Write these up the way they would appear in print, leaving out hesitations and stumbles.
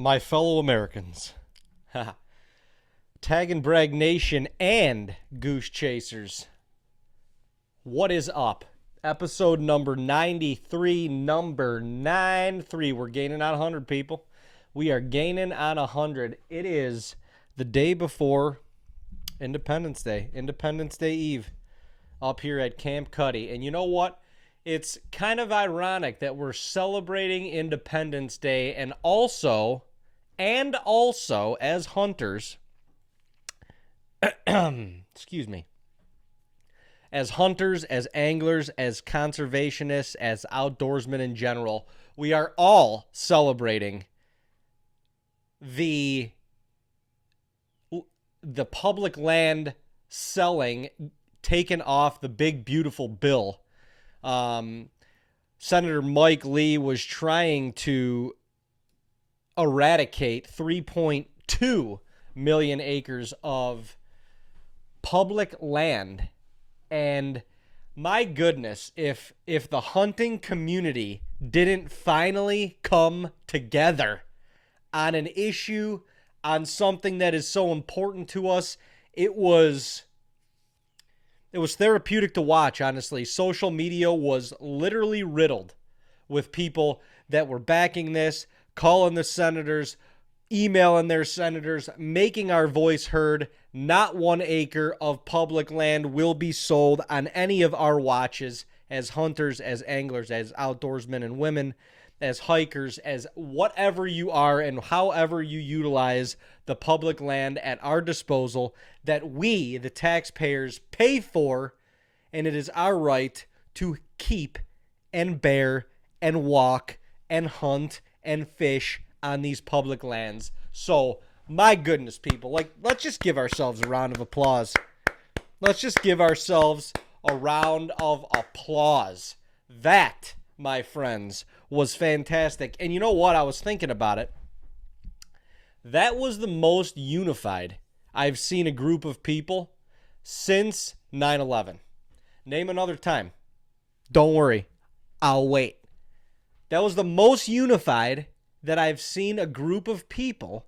my fellow Americans, TAGNBRAG Nation and Goose Chasers, what is up? Episode number 93, number 93. We're gaining on 100, people. We are gaining on 100. It is the day before Independence Day Eve, up here at Camp Cuddy. And you know what? It's kind of ironic that we're celebrating Independence Day and also as hunters, excuse me, as hunters, as anglers, as conservationists, as outdoorsmen in general, we are all celebrating the public land selling taken off the big beautiful bill. Senator Mike Lee was trying to eradicate 3.2 million acres of public land. And my goodness, if the hunting community didn't finally come together on an issue, on something that is so important to us, it was therapeutic to watch, honestly. Social media was literally riddled with people that were backing this, calling the senators, emailing their senators, making our voice heard. Not 1 acre of public land will be sold on any of our watches as hunters, as anglers, as outdoorsmen and women, as hikers, as whatever you are and however you utilize the public land at our disposal that we, the taxpayers, pay for, and it is our right to keep and bear and walk and hunt and fish on these public lands. So, my goodness, people, let's just give ourselves a round of applause. Let's just give ourselves a round of applause. That, my friends, was fantastic. And you know what? I was thinking about it. That was the most unified I've seen a group of people since 9/11. Name another time. Don't worry. I'll wait. That was the most unified that I've seen a group of people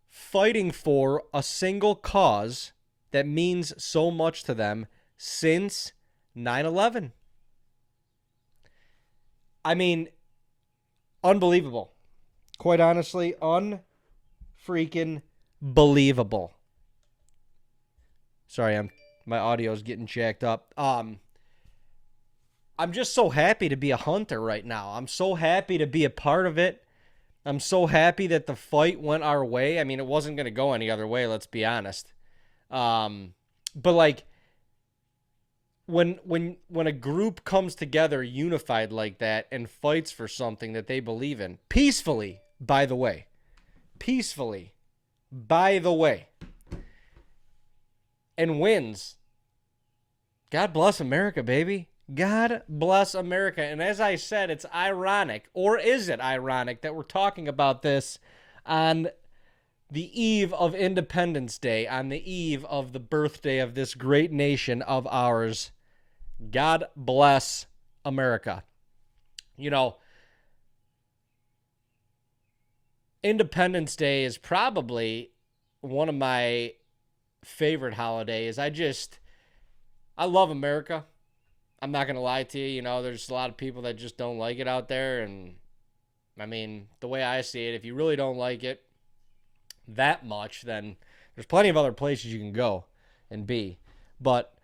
fighting for a single cause that means so much to them since 9/11. I mean, unbelievable. Quite honestly, unfreaking believable. Sorry, my audio's getting jacked up. I'm just so happy to be a hunter right now. I'm so happy to be a part of it. I'm so happy that the fight went our way. I mean, it wasn't going to go any other way, let's be honest. But like, when a group comes together unified like that and fights for something that they believe in, peacefully, by the way, and wins, God bless America, baby. God bless America. And as I said, it's ironic, or is it ironic, that we're talking about this on the eve of Independence Day, on the eve of the birthday of this great nation of ours. God bless America. You know, Independence Day is probably one of my favorite holidays. I love America. I'm not going to lie to you. You know, there's a lot of people that just don't like it out there. And, I mean, the way I see it, if you really don't like it that much, then there's plenty of other places you can go and be. But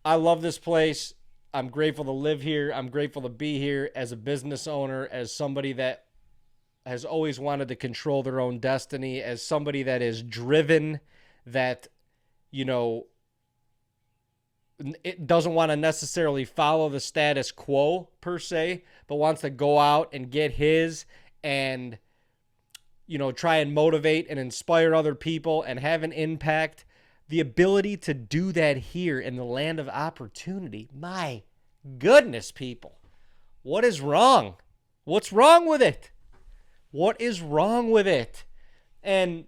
I love this place. I'm grateful to live here. I'm grateful to be here as a business owner, as somebody that has always wanted to control their own destiny, as somebody that is driven, that, you know, it doesn't want to necessarily follow the status quo per se, but wants to go out and get his and, you know, try and motivate and inspire other people and have an impact. The ability to do that here in the land of opportunity. My goodness, people. What is wrong? What's wrong with it? What is wrong with it? And,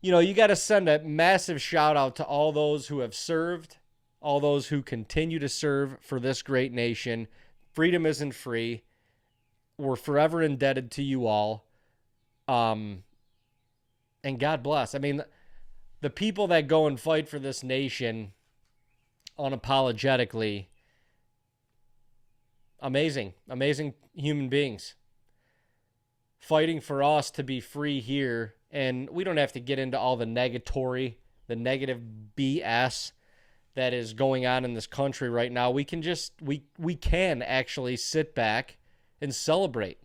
you know, you got to send a massive shout out to all those who have served, all those who continue to serve for this great nation. Freedom isn't free. we're forever indebted to you all. And God bless. I mean, the people that go and fight for this nation unapologetically, amazing human beings fighting for us to be free here. And we don't have to get into all the negatory, the negative BS that is going on in this country right now. We can just, we can actually sit back and celebrate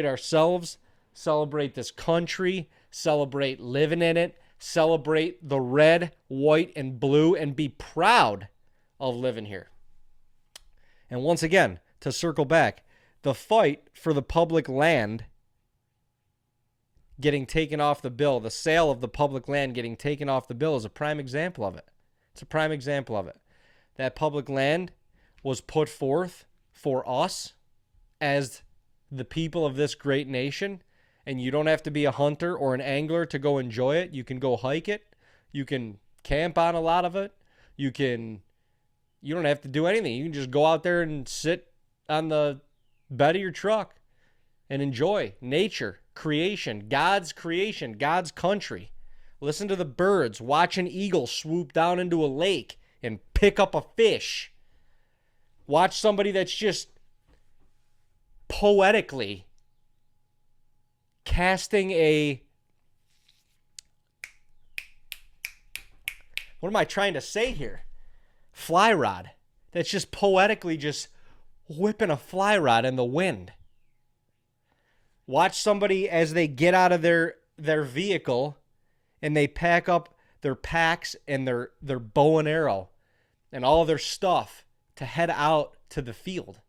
ourselves, celebrate this country, celebrate living in it, celebrate the red, white, and blue, and be proud of living here. And once again, to circle back, the fight for the public land getting taken off the bill, the sale of the public land getting taken off the bill is a prime example of it. It's a prime example of it. That public land was put forth for us as the people of this great nation, and you don't have to be a hunter or an angler to go enjoy it. You can go hike it. You can camp on a lot of it. You don't have to do anything. You can just go out there and sit on the bed of your truck and enjoy nature, creation, God's country. Listen to the birds, watch an eagle swoop down into a lake and pick up a fish. Watch somebody that's just poetically casting what am I trying to say here? Fly rod. That's just poetically just whipping a fly rod in the wind. Watch somebody as they get out of their vehicle and they pack up their packs and their bow and arrow and all of their stuff to head out to the field.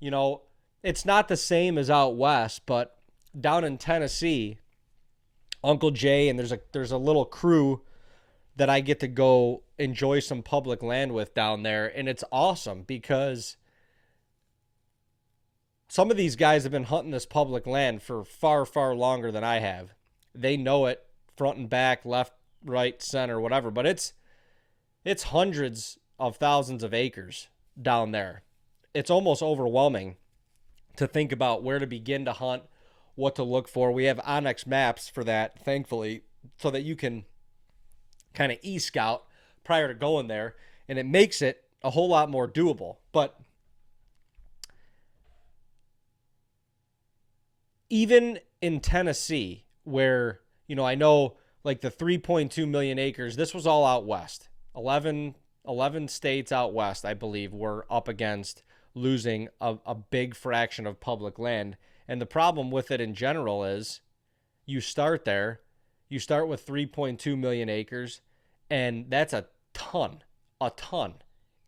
You know, it's not the same as out west, but down in Tennessee, Uncle Jay and there's a little crew that I get to go enjoy some public land with down there, and it's awesome because some of these guys have been hunting this public land for far, far longer than I have. They know it front and back, left, right, center, whatever, but it's hundreds of thousands of acres down there. It's almost overwhelming to think about where to begin to hunt, what to look for. We have OnX maps for that, thankfully, so that you can kind of e-scout prior to going there, and it makes it a whole lot more doable. But even in Tennessee, where, you know, I know like the 3.2 million acres, this was all out west. 11 states out west, I believe, were up against losing a big fraction of public land. And the problem with it in general is you start there, you start with 3.2 million acres, and that's a ton,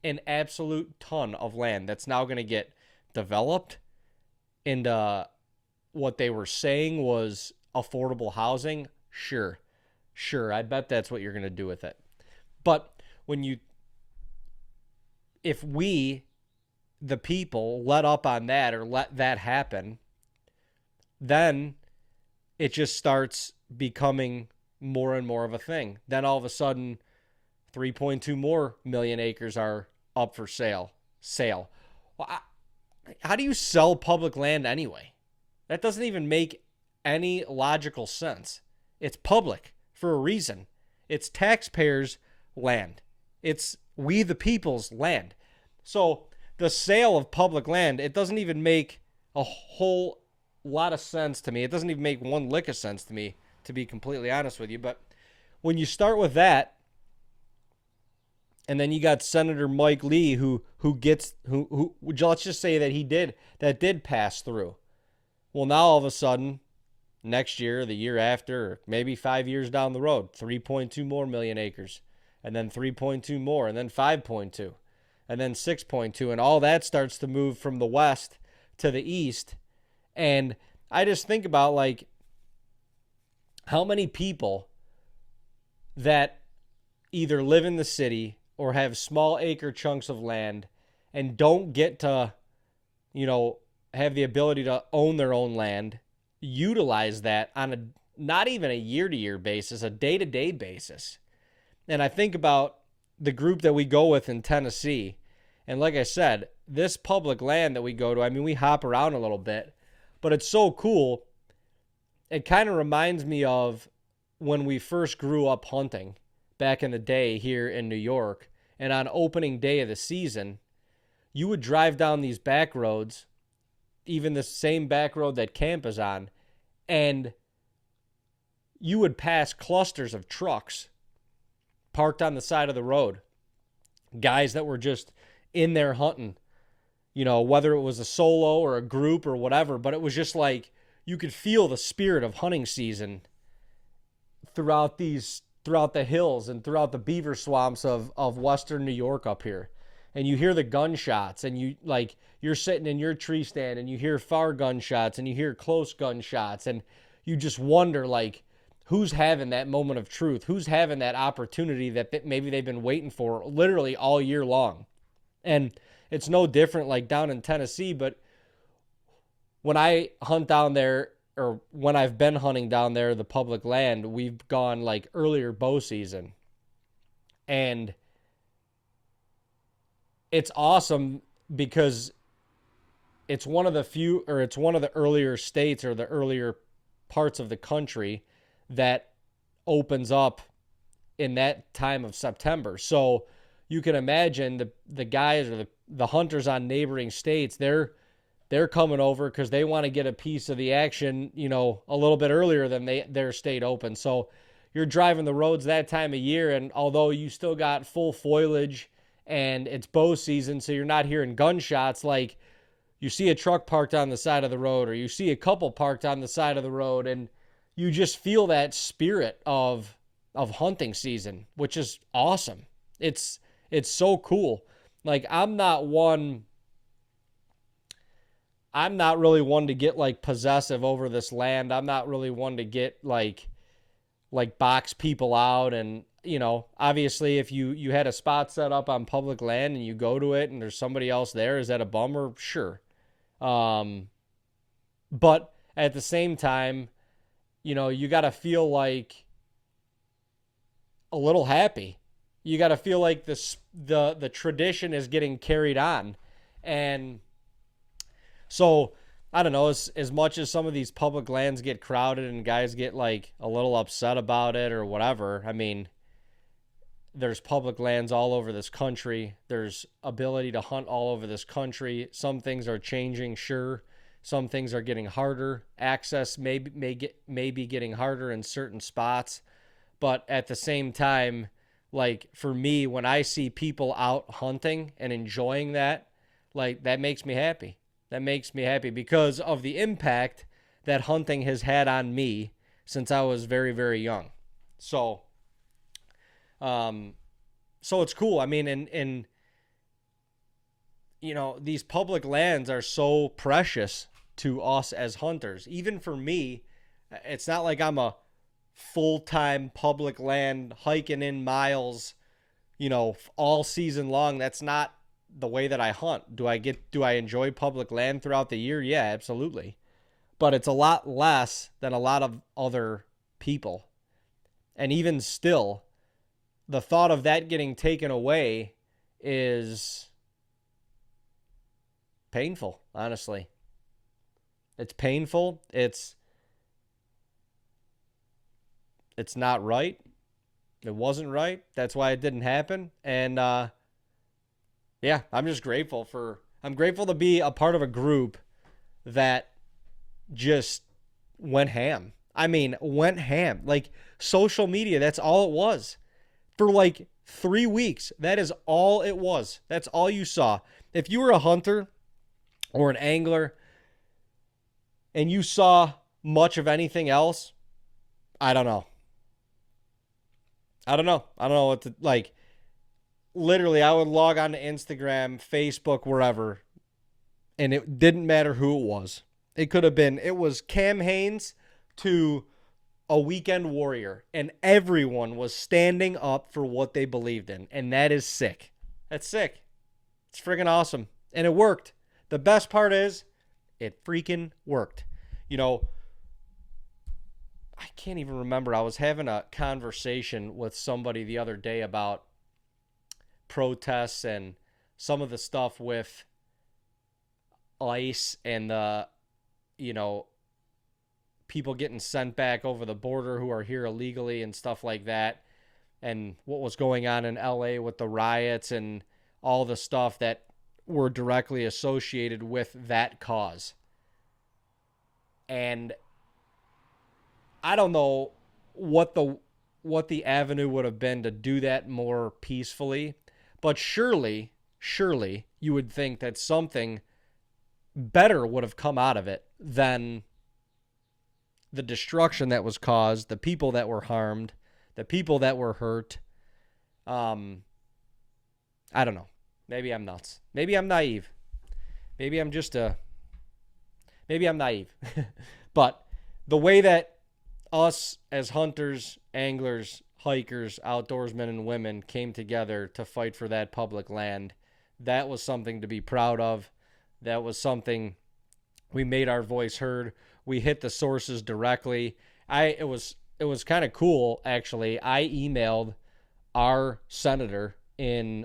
an absolute ton of land that's now going to get developed into what they were saying was affordable housing. Sure, I bet that's what you're going to do with it. But if we, the people, let up on that or let that happen, then it just starts becoming more and more of a thing. Then all of a sudden, 3.2 more million acres are up for sale. Well, how do you sell public land anyway? That doesn't even make any logical sense. It's public for a reason. It's taxpayers' land. It's we the people's land. So the sale of public land, it doesn't even make a whole lot of sense to me. It doesn't even make one lick of sense to me, to be completely honest with you. But when you start with that, and then you got Senator Mike Lee, who let's just say that did pass through. Well, now all of a sudden, next year, the year after, or maybe 5 years down the road, 3.2 more million acres, and then 3.2 more, and then 5.2, and then 6.2, and all that starts to move from the west to the east. And I just think about, like, how many people that either live in the city or have small acre chunks of land and don't get to, have the ability to own their own land, utilize that on not even a year-to-year basis, a day-to-day basis. And I think about the group that we go with in Tennessee, and like I said, this public land that we go to, I mean, we hop around a little bit, but it's so cool. It kind of reminds me of when we first grew up hunting back in the day here in New York. And on opening day of the season, you would drive down these back roads, even the same back road that camp is on, and you would pass clusters of trucks parked on the side of the road. Guys that were just in there hunting, you know, whether it was a solo or a group or whatever, but it was just like you could feel the spirit of hunting season throughout the hills and throughout the beaver swamps of western New York up here. And you hear the gunshots, and you're sitting in your tree stand and you hear far gunshots and you hear close gunshots, and you just wonder, like, who's having that moment of truth? Who's having that opportunity that maybe they've been waiting for literally all year long? And it's no different like down in Tennessee, but when I hunt down there, or when I've been hunting down there, the public land, we've gone like earlier bow season. And it's awesome because it's one of the earlier states or the earlier parts of the country that opens up in that time of September. So you can imagine the guys or the hunters on neighboring states, they're coming over because they want to get a piece of the action, you know, a little bit earlier than their state open. So you're driving the roads that time of year, and although you still got full foliage and it's bow season, so you're not hearing gunshots, like you see a truck parked on the side of the road, or you see a couple parked on the side of the road, and you just feel that spirit of hunting season, which is awesome. It's so cool. Like, I'm not really one to get like possessive over this land. I'm not really one to get like box people out. And, you know, obviously if you had a spot set up on public land and you go to it and there's somebody else there, is that a bummer? Sure. But at the same time, you know, you got to feel like a little happy. You got to feel like the tradition is getting carried on. And so, I don't know, as much as some of these public lands get crowded and guys get like a little upset about it or whatever, I mean, there's public lands all over this country. There's ability to hunt all over this country. Some things are changing, sure. Some things are getting harder. Access may be getting harder in certain spots. But at the same time, like for me, when I see people out hunting and enjoying that, like that makes me happy. That makes me happy because of the impact that hunting has had on me since I was very, very young. So it's cool. I mean, and you know, these public lands are so precious to us as hunters. Even for me, it's not like I'm a full-time public land hiking in miles, you know, all season long. That's not the way that I hunt. Do I enjoy public land throughout the year? Yeah, absolutely. But it's a lot less than a lot of other people. And even still, the thought of that getting taken away is painful, honestly. It's painful. It's not right. It wasn't right. That's why it didn't happen. And yeah, I'm grateful to be a part of a group that just went ham. I mean, went ham. Like social media, that's all it was. For like 3 weeks, that is all it was. That's all you saw. If you were a hunter or an angler and you saw much of anything else, I don't know. I don't know what to, like, literally, I would log on to Instagram, Facebook, wherever, and it didn't matter who it was. It was Cam Hanes to a weekend warrior, and everyone was standing up for what they believed in, and that is sick. That's sick. It's freaking awesome, and it worked. The best part is, it freaking worked. You know, I can't even remember. I was having a conversation with somebody the other day about protests and some of the stuff with ICE and the, people getting sent back over the border who are here illegally and stuff like that, and what was going on in LA with the riots and all the stuff that were directly associated with that cause. And I don't know what the avenue would have been to do that more peacefully, but surely you would think that something better would have come out of it than the destruction that was caused, the people that were harmed, the people that were hurt. I don't know. Maybe I'm nuts. Maybe I'm naive. Maybe I'm naive. But the way that us as hunters, anglers, hikers, outdoorsmen, and women came together to fight for that public land, that was something to be proud of. That was something we made our voice heard. We hit the sources directly. It was kind of cool, actually. I emailed our senator in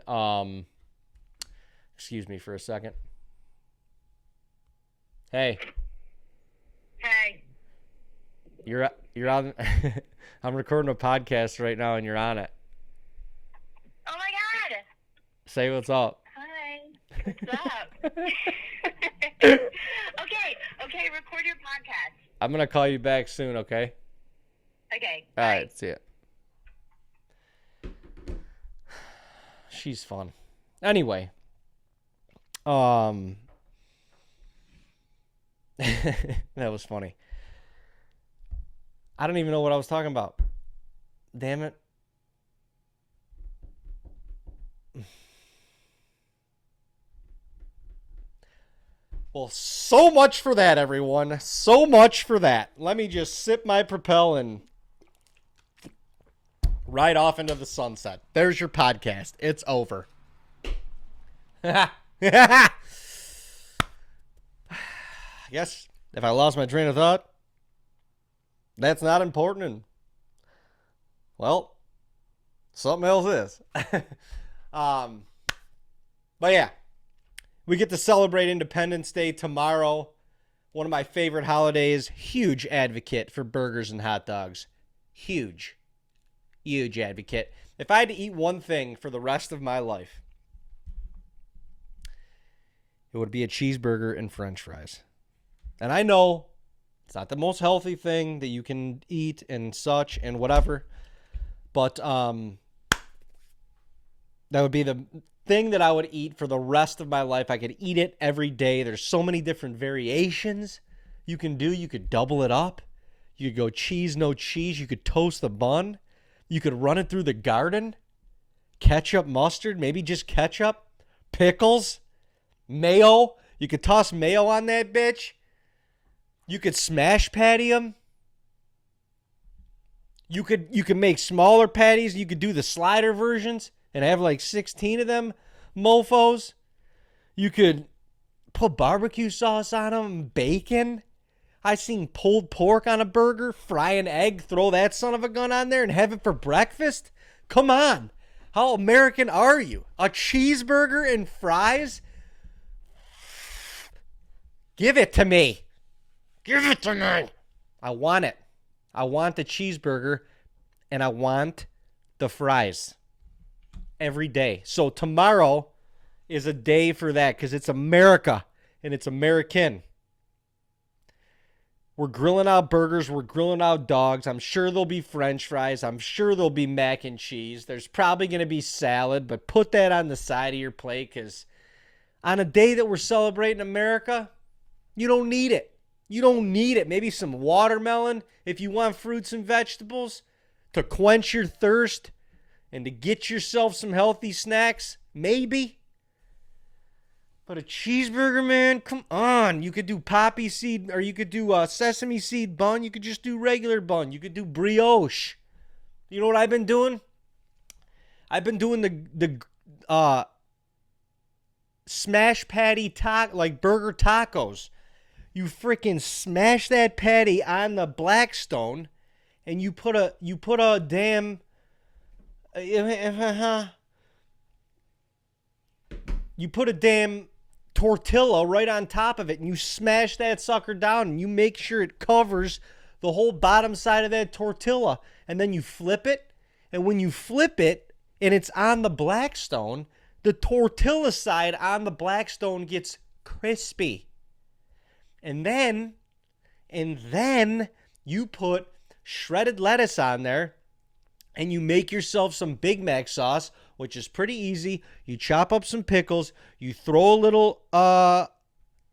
excuse me for a second. Hey. You're on. I'm recording a podcast right now, and you're on it. Oh my God! Say what's up. Hi. What's up? Okay. Record your podcast. I'm gonna call you back soon. Okay. Okay. All right. See ya. She's fun. Anyway. That was funny. I don't even know what I was talking about. Damn it. Well, so much for that, everyone. So much for that. Let me just sip my Propel and ride off into the sunset. There's your podcast. It's over. I guess if I lost my train of thought, that's not important. And, well, something else is. But yeah, we get to celebrate Independence Day tomorrow. One of my favorite holidays. Huge advocate for burgers and hot dogs. Huge advocate. If I had to eat one thing for the rest of my life, it would be a cheeseburger and French fries. And I know it's not the most healthy thing that you can eat and such and whatever, but that would be the thing that I would eat for the rest of my life. I could eat it every day. There's so many different variations you can do. You could double it up. You could go cheese, no cheese. You could toast the bun. You could run it through the garden. Ketchup, mustard, maybe just ketchup. Pickles, mayo. You could toss mayo on that bitch. You could smash patty them. You could make smaller patties. You could do the slider versions and have like 16 of them mofos. You could put barbecue sauce on them, bacon. I seen pulled pork on a burger, fry an egg, throw that son of a gun on there and have it for breakfast. Come on. How American are you? A cheeseburger and fries? Give it to me. Give it to me. I want it. I want the cheeseburger and I want the fries every day. So tomorrow is a day for that because it's America and it's American. We're grilling out burgers. We're grilling out dogs. I'm sure there'll be French fries. I'm sure there'll be mac and cheese. There's probably going to be salad, but put that on the side of your plate because on a day that we're celebrating America, you don't need it. You don't need it. Maybe some watermelon if you want fruits and vegetables to quench your thirst and to get yourself some healthy snacks. Maybe. But a cheeseburger, man, come on. You could do poppy seed or you could do sesame seed bun. You could just do regular bun. You could do brioche. You know what I've been doing? I've been doing the smash patty like burger tacos. You freaking smash that patty on the Blackstone, and you put a damn tortilla right on top of it, and you smash that sucker down, and you make sure it covers the whole bottom side of that tortilla, and then you flip it, and when you flip it and it's on the Blackstone, the tortilla side on the Blackstone gets crispy. And then you put shredded lettuce on there, and you make yourself some Big Mac sauce, which is pretty easy. You chop up some pickles, you throw a little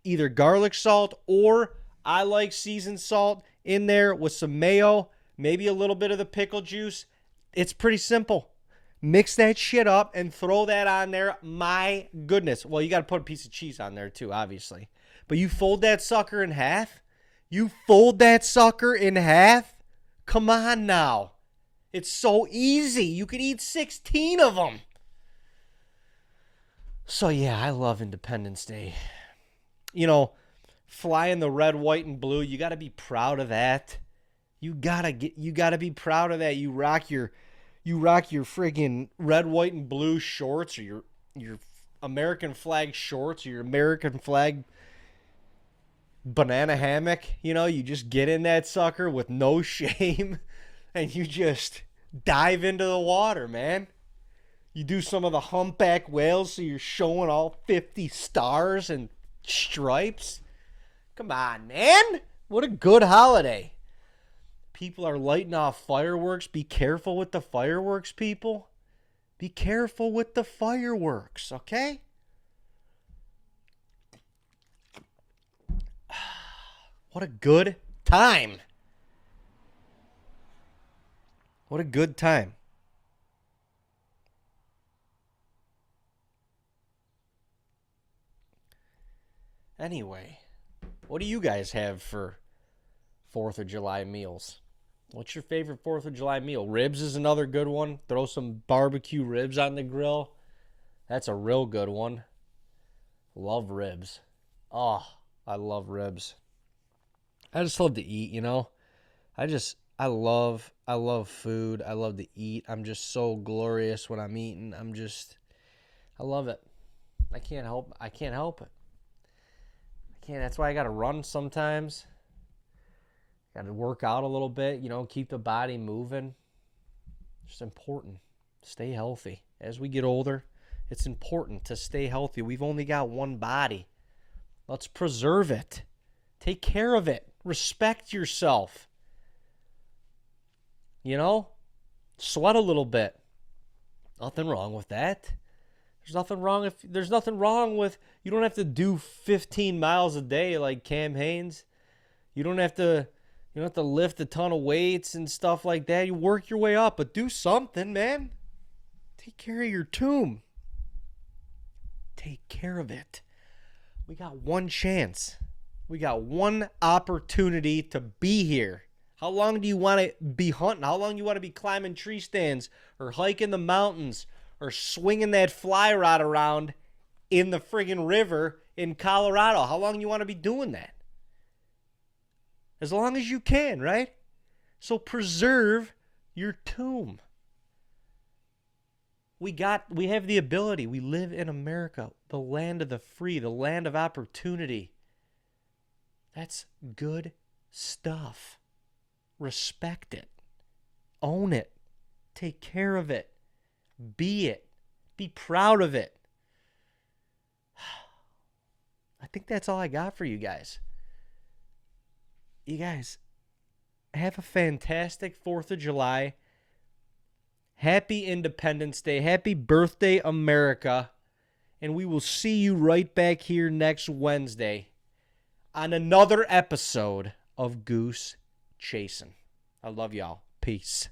either garlic salt, or I like seasoned salt in there with some mayo, maybe a little bit of the pickle juice. It's pretty simple. Mix that shit up and throw that on there. My goodness. Well, you got to put a piece of cheese on there too, obviously. But you fold that sucker in half. Come on now. It's so easy. You could eat 16 of them. So yeah, I love Independence Day. You know, flying the red, white, and blue, you got to be proud of that. You got to be proud of that. You rock your friggin' red, white, and blue shorts, or your American flag shorts, or your American flag banana hammock. You know, you just get in that sucker with no shame, and you just dive into the water, man. You do some of the humpback whales, so you're showing all 50 stars and stripes. Come on, man. What a good holiday. People are lighting off fireworks. Be careful with the fireworks, people. Be careful with the fireworks, okay? What a good time. What a good time. Anyway, what do you guys have for 4th of July meals? What's your favorite 4th of July meal? Ribs is another good one. Throw some barbecue ribs on the grill. That's a real good one. Love ribs. Oh, I love ribs. I just love to eat, you know. I love food. I love to eat. I'm just so glorious when I'm eating. I love it. I can't help it. That's why I got to run sometimes. Got to work out a little bit, you know, keep the body moving. It's important. Stay healthy. As we get older, it's important to stay healthy. We've only got one body. Let's preserve it. Take care of it. Respect yourself. You know, sweat a little bit. Nothing wrong with that. There's nothing wrong with you don't have to do 15 miles a day like Cam Hanes. You don't have to lift a ton of weights and stuff like that. You work your way up, but do something, man. Take care of your tomb. Take care of it. We got one chance. We got one opportunity to be here. How long do you want to be hunting? How long do you want to be climbing tree stands or hiking the mountains or swinging that fly rod around in the friggin' river in Colorado? How long do you want to be doing that? As long as you can, right? So preserve your tomb. We have the ability. We live in America, the land of the free, the land of opportunity. That's good stuff. Respect it. Own it. Take care of it. Be it. Be proud of it. I think that's all I got for you guys. You guys, have a fantastic 4th of July. Happy Independence Day. Happy birthday, America. And we will see you right back here next Wednesday on another episode of Goose Chasing. I love y'all. Peace.